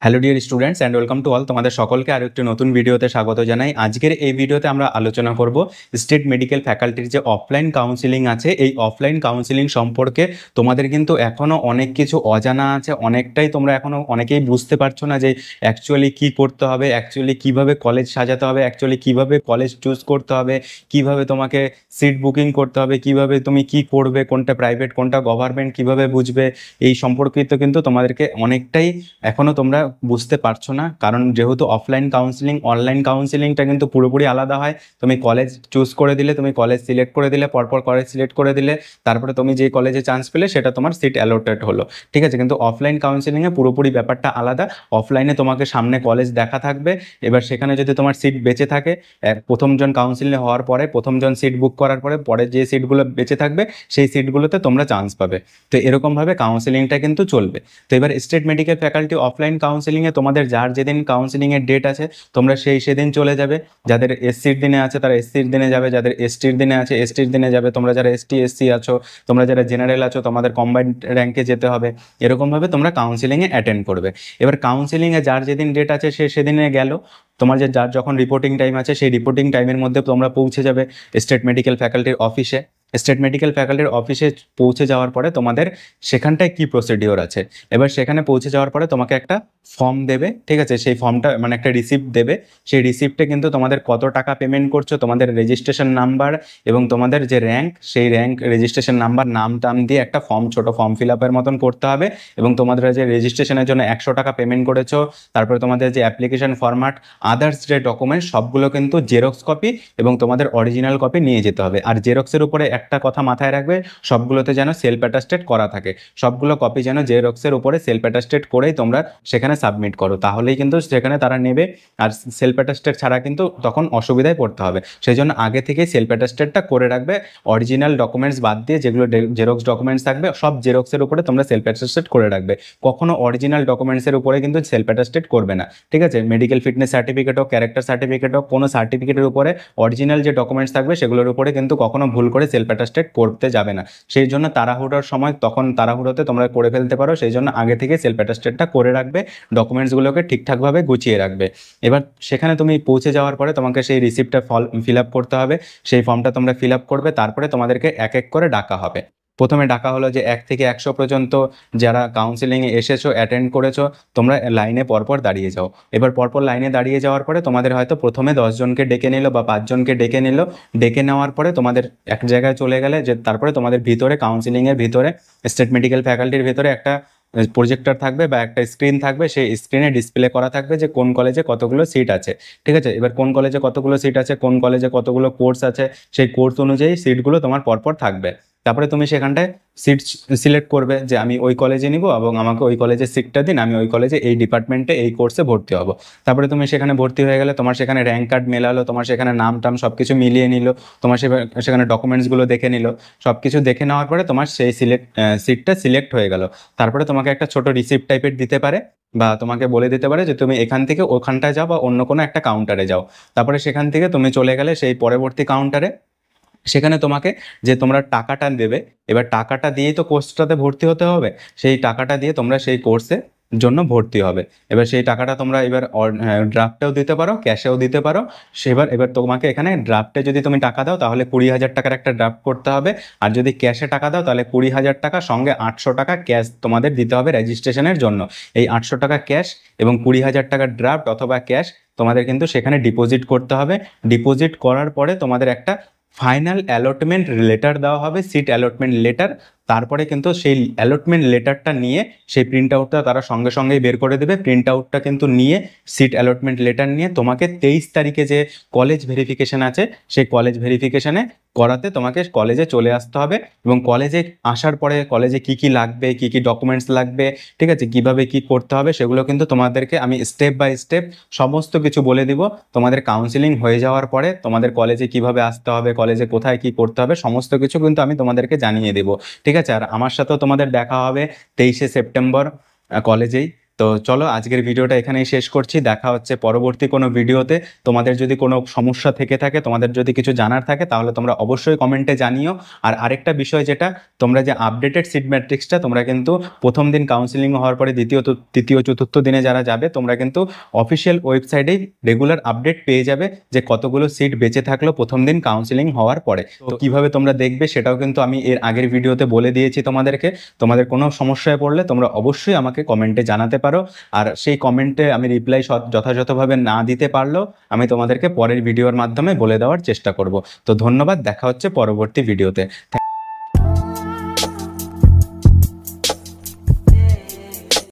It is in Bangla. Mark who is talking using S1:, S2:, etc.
S1: Hello dear students and welcome to all, তোমাদের সকলকে আরও একটি নতুন ভিডিওতে স্বাগত জানাই। আজকের এই ভিডিওতে আমরা আলোচনা করব স্টেট মেডিকেল ফ্যাকাল্টির যে অফলাইন কাউন্সিলিং আছে, এই অফলাইন কাউন্সিলিং সম্পর্কে তোমাদের কিন্তু এখনও অনেক কিছু অজানা আছে, অনেকটাই তোমরা এখনও অনেকেই বুঝতে পারছো না যে অ্যাকচুয়ালি কী করতে হবে, অ্যাকচুয়ালি কীভাবে কলেজ সাজাতে হবে, অ্যাকচুয়ালি কীভাবে কলেজ চুজ করতে হবে, কীভাবে তোমাকে সিট বুকিং করতে হবে, কীভাবে তুমি কি করবে, কোনটা প্রাইভেট কোনটা গভর্নমেন্ট কীভাবে বুঝবে, এই সম্পর্কিত কিন্তু তোমাদেরকে অনেকটাই এখনও তোমরা বুঝতে পারছো না। কারণ যেহেতু অফলাইন কাউন্সিলিং অনলাইন কাউন্সিলিংটা কিন্তু পুরোপুরি আলাদা হয়। তুমি কলেজ চুজ করে দিলে, তুমি কলেজ সিলেক্ট করে দিলে, পরপর কলেজ সিলেক্ট করে দিলে, তারপরে তুমি যে কলেজে চান্স পেলে সেটা তোমার সিট অ্যালোটেড হলো, ঠিক আছে। কিন্তু অফলাইন কাউন্সিলিংয়ে পুরোপুরি ব্যাপারটা আলাদা। অফলাইনে তোমাকে সামনে কলেজ দেখা থাকবে, এবার সেখানে যদি তোমার সিট বেঁচে থাকে, প্রথমজন কাউন্সিলিং হওয়ার পরে প্রথমজন সিট বুক করার পরে পরে যে সিটগুলো বেঁচে থাকবে সেই সিটগুলোতে তোমরা চান্স পাবে। তো এরকমভাবে কাউন্সিলিংটা কিন্তু চলবে। তো এবার স্টেট মেডিকেল ফ্যাকাল্টি অফলাইন কাউন্সিলিংয়ে তোমাদের যার যেদিন কাউন্সিলিংয়ের ডেট আছে তোমরা সেদিন চলে যাবে। যাদের এসসির দিনে আছে তারা এসসির দিনে যাবে, যাদের এসটির দিনে আছে এসটির দিনে যাবে। তোমরা যারা এসটি এসসি আছো, তোমরা যারা জেনারেল আছো, তোমাদের কম্বাইন্ড র্যাঙ্কে যেতে হবে। এরকমভাবে তোমরা কাউন্সিলিংয়ে অ্যাটেন্ড করবে। এবার কাউন্সিলিংয়ে যার যেদিন ডেট আছে সেদিনে গেল। তোমার যার যখন রিপোর্টিং টাইম আছে সেই রিপোর্টিং টাইমের মধ্যে তোমরা পৌঁছে যাবে স্টেট মেডিকেল ফ্যাকাল্টির অফিসে। স্টেট মেডিকেল ফ্যাকাল্টির অফিসে পৌঁছে যাওয়ার পরে তোমাদের সেখানটায় কী প্রসিডিওর আছে, এবার সেখানে পৌঁছে যাওয়ার পরে তোমাকে একটা ফর্ম দেবে, ঠিক আছে। সেই ফর্মটা মানে একটা রিসিপ্ট দেবে। সেই রিসিপ্টে কিন্তু তোমাদের কত টাকা পেমেন্ট করছো, তোমাদের রেজিস্ট্রেশন নাম্বার এবং তোমাদের যে র্যাঙ্ক, সেই র্যাঙ্ক রেজিস্ট্রেশন নাম্বার নাম টাম দিয়ে একটা ছোটো ফর্ম ফিল আপের মতন করতে হবে। এবং তোমাদের যে রেজিস্ট্রেশনের জন্য 100 টাকা পেমেন্ট করেছো, তারপরে তোমাদের যে অ্যাপ্লিকেশন ফরম্যাট, আদার্স যে ডকুমেন্টস সবগুলো কিন্তু জেরক্স কপি এবং তোমাদের অরিজিনাল কপি নিয়ে যেতে হবে। আর জেরক্সের উপরে একটা কথা মাথায় রাখবে, সবগুলোতে যেন সেলফ অ্যাটাস্টেড করা থাকে। সবগুলো কপি যেন জেরক্সের উপরে সেলফ অ্যাটাস্টেড করেই তোমরা সেখানে সাবমিট করো, তাহলেই কিন্তু সেখানে তারা নেবে। আর সেলফ অ্যাটাস্টেড ছাড়া কিন্তু তখন অসুবিধায় পড়তে হবে। সেই জন্য আগে থেকেই সেলফ অ্যাটাস্টেডটা করে রাখবে। অরিজিনাল ডকুমেন্টস বাদ দিয়ে যেগুলো জেরক্স ডকুমেন্টস থাকবে সব জেরক্সের উপরে তোমরা সেলফ অ্যাটাস্টেড করে রাখবে। কখনো অরিজিনাল ডকুমেন্টসের উপরে কিন্তু সেলফ অ্যাটাস্টেড করবে না, ঠিক আছে। মেডিকেল ফিটনেস সার্টিফিকেট হোক, ক্যারেক্টার সার্টিফিকেট হোক, কোনো সার্টিফিকেটের উপরে অরিজিনাল যে ডকুমেন্টস থাকবে সেগুলোর উপরে কিন্তু কখনো ভুল করে সেলফ অ্যাটাস্টেড করতে যাবে না। সেই জন্য তাড়াহুড়োর সময় তখন তাড়াহুড়োতে তোমরা করে ফেলতে পারো। সেই জন্য আগে থেকে সেলফ অ্যাটাস্টেডটা করে রাখবে, ডকুমেন্টসগুলোকে ঠিকঠাকভাবে গুছিয়ে রাখবে। এবার সেখানে তুমি পৌঁছে যাওয়ার পরে তোমাকে সেই রিসিপ্টটা ফিল আপ করতে হবে। সেই ফর্মটা তোমরা ফিল আপ করবে, তারপরে তোমাদেরকে এক এক করে ডাকা হবে। প্রথমে ডাকা হলো যে 1 থেকে 100 পর্যন্ত যারা কাউন্সিলিংয়ে এসেছো, অ্যাটেন্ড করেছো, তোমরা লাইনে পরপর দাঁড়িয়ে যাও। এবার পরপর লাইনে দাঁড়িয়ে যাওয়ার পরে তোমাদের হয়তো প্রথমে 10 জনকে ডেকে নিল বা 5 জনকে ডেকে নিল। ডেকে নেওয়ার পরে তোমাদের এক জায়গায় চলে গেলে, যে তারপরে তোমাদের ভিতরে কাউন্সিলিংয়ের ভিতরে স্টেট মেডিকেল ফ্যাকাল্টির ভিতরে একটা প্রজেক্টর থাকবে বা একটা স্ক্রিন থাকবে। সেই স্ক্রিনে ডিসপ্লে করা থাকবে যে কোন কলেজে কতগুলো সিট আছে, ঠিক আছে। এবার কোন কলেজে কতগুলো সিট আছে, কোন কলেজে কতগুলো কোর্স আছে, সেই কোর্স অনুযায়ী সিটগুলো তোমার পরপর থাকবে। তারপরে তুমি সেখানটায় সিট সিলেক্ট করবে যে আমি ওই কলেজে নিব এবং আমাকে ওই কলেজে সিটটা দিন, আমি ওই কলেজে এই ডিপার্টমেন্টে এই কোর্সে ভর্তি হব। তারপরে তুমি সেখানে ভর্তি হয়ে গেলে, তোমার সেখানে র্যাঙ্ক কার্ড মেলালো, তোমার সেখানে নাম টাম সব কিছু মিলিয়ে নিল, তোমার সেখানে ডকুমেন্টসগুলো দেখে নিল। সব কিছু দেখে নেওয়ার পরে তোমার সেই সিটটা সিলেক্ট হয়ে গেল। তারপরে তোমাকে একটা ছোট রিসিপ্ট টাইপের দিতে পারে বা তোমাকে বলে দিতে পারে যে তুমি এখান থেকে ওখানটায় যাও বা অন্য কোনো একটা কাউন্টারে যাও। তারপরে সেখান থেকে তুমি চলে গেলে সেই পরবর্তী কাউন্টারে। সেখানে তোমাকে যে তোমরা টাকাটা দেবে, এবার টাকাটা দিয়েই তো কোর্সটাতে ভর্তি হতে হবে। সেই টাকাটা দিয়ে তোমরা সেই কোর্সে জন্য ভর্তি হবে। এবার সেই টাকাটা তোমরা এবার ড্রাফটেও দিতে পারো, ক্যাশেও দিতে পারো। এবার তোমাকে এখানে ড্রাফটে যদি তুমি টাকা দাও তাহলে 20,000 টাকার একটা ড্রাফট করতে হবে। আর যদি ক্যাশে টাকা দাও তাহলে 20,000 টাকা সঙ্গে 800 টাকা ক্যাশ তোমাদের দিতে হবে রেজিস্ট্রেশনের জন্য। এই 800 টাকা ক্যাশ এবং 20,000 টাকার ড্রাফট অথবা ক্যাশ তোমাদের কিন্তু সেখানে ডিপোজিট করতে হবে। ডিপোজিট করার পরে তোমাদের একটা ফাইনাল অ্যালটমেন্ট লেটার দেওয়া হবে, সিট অ্যালটমেন্ট লেটার। তারপরে কিন্তু সেই অ্যালটমেন্ট লেটারটা নিয়ে সেই প্রিন্ট আউটটা তারা সঙ্গে সঙ্গেই বের করে দেবে। প্রিন্ট আউটটা কিন্তু নিয়ে সিট অ্যালটমেন্ট লেটার নিয়ে তোমাকে 23 তারিখে যে কলেজ ভেরিফিকেশান আছে সেই কলেজ ভেরিফিকেশানে করাতে তোমাকে কলেজে চলে আসতে হবে। এবং কলেজে আসার পরে কলেজে কি কি লাগবে, কি কি ডকুমেন্টস লাগবে, ঠিক আছে, কিভাবে কি করতে হবে সেগুলো কিন্তু তোমাদেরকে আমি স্টেপ বাই স্টেপ সমস্ত কিছু বলে দিব। তোমাদের কাউন্সিলিং হয়ে যাওয়ার পরে তোমাদের কলেজে কিভাবে আসতে হবে, কলেজে কোথায় কি করতে হবে সমস্ত কিছু কিন্তু আমি তোমাদেরকে জানিয়ে দেবো, ঠিক আছে। আর আমার সাথেও তোমাদের দেখা হবে 23শে সেপ্টেম্বর কলেজেই। তো চলো আজকের ভিডিওটা এখানেই শেষ করছি। দেখা হচ্ছে পরবর্তী কোনো ভিডিওতে। তোমাদের যদি কোনো সমস্যা থেকে থাকে, তোমাদের যদি কিছু জানার থাকে, তাহলে তোমরা অবশ্যই কমেন্টে জানিও। আর আরেকটা বিষয় যেটা, তোমরা যে আপডেটেড সিট ম্যাট্রিক্সটা তোমরা কিন্তু প্রথম দিন কাউন্সিলিং হওয়ার পরে তৃতীয় চতুর্থ দিনে যারা যাবে, তোমরা কিন্তু অফিসিয়াল ওয়েবসাইটেই রেগুলার আপডেট পেয়ে যাবে যে কতগুলো সিট বেঁচে থাকলো প্রথম দিন কাউন্সিলিং হওয়ার পরে। তো কিভাবে তোমরা দেখবে সেটাও কিন্তু আমি এর আগের ভিডিওতে বলে দিয়েছি তোমাদেরকে। তোমাদের কোনো সমস্যায় পড়লে তোমরা অবশ্যই আমাকে কমেন্টে জানাতে পারো। আর সেই কমেন্টে আমি রিপ্লাই যথাযথভাবে না দিতে পারলেও আমি তোমাদেরকে পরের ভিডিওর মাধ্যমে বলে দেওয়ার চেষ্টা করব। তো ধন্যবাদ, দেখা হচ্ছে পরবর্তী ভিডিওতে।